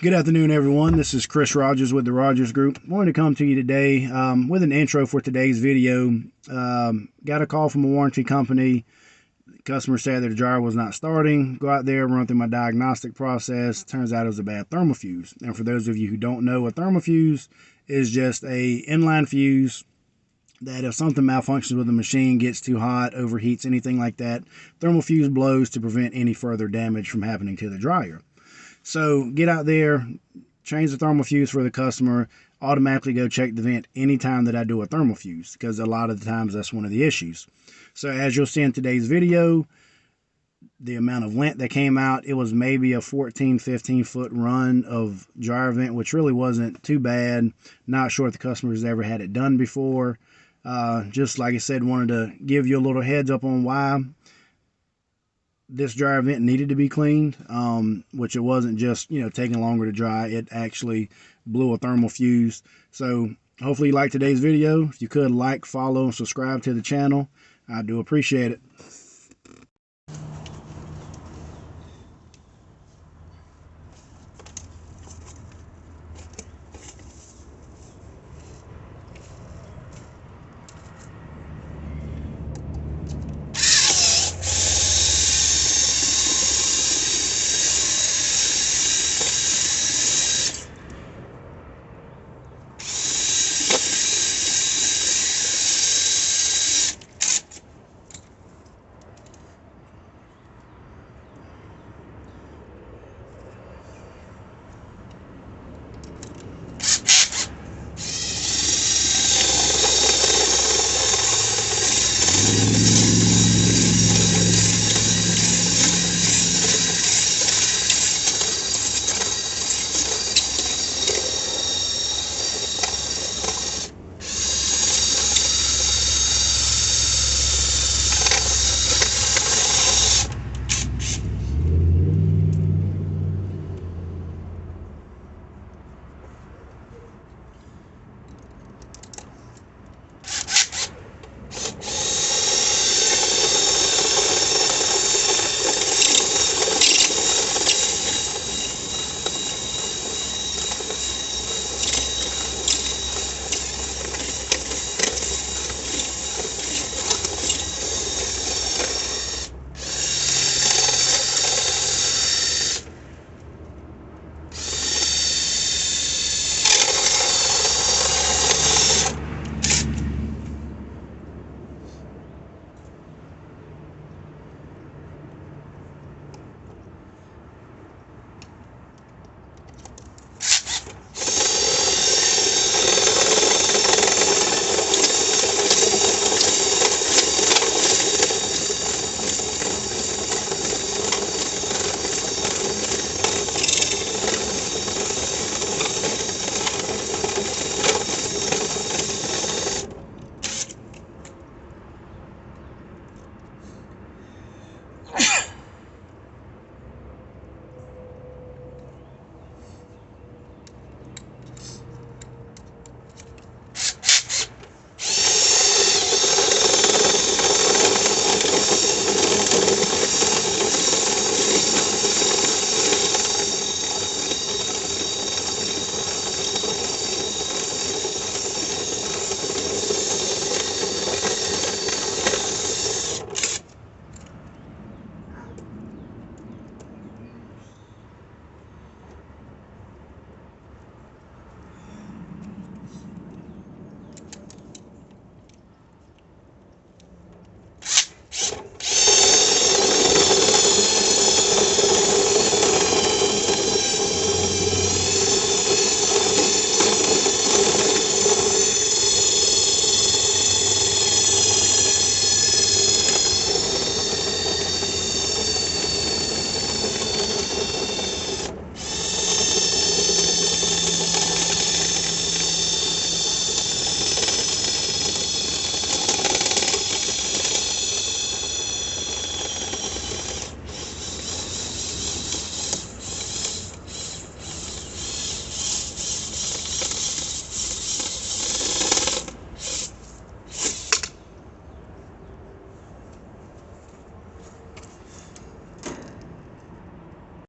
Good afternoon, everyone. This is Chris Rogers with the Rogers Group. I wanted to come to you today with an intro for today's video. Got a call from a warranty company. The customer said that the dryer was not starting. Go out there, run through my diagnostic process. Turns out it was a bad thermal fuse. And for those of you who don't know, a thermal fuse is just a inline fuse that if something malfunctions with the machine, gets too hot, overheats, anything like that, thermal fuse blows to prevent any further damage from happening to the dryer. So get out there, change the thermal fuse for the customer, automatically go check the vent anytime that I do a thermal fuse, because a lot of the times that's one of the issues. So as you'll see in today's video, the amount of lint that came out, it was maybe a 14-15 foot run of dryer vent, which really wasn't too bad. Not sure if the customer's ever had it done before. Just like I said, wanted to give you a little heads up on why this dryer vent needed to be cleaned, which it wasn't just, taking longer to dry. It actually blew a thermal fuse. So hopefully you liked today's video. If you could like, follow, and subscribe to the channel, I do appreciate it.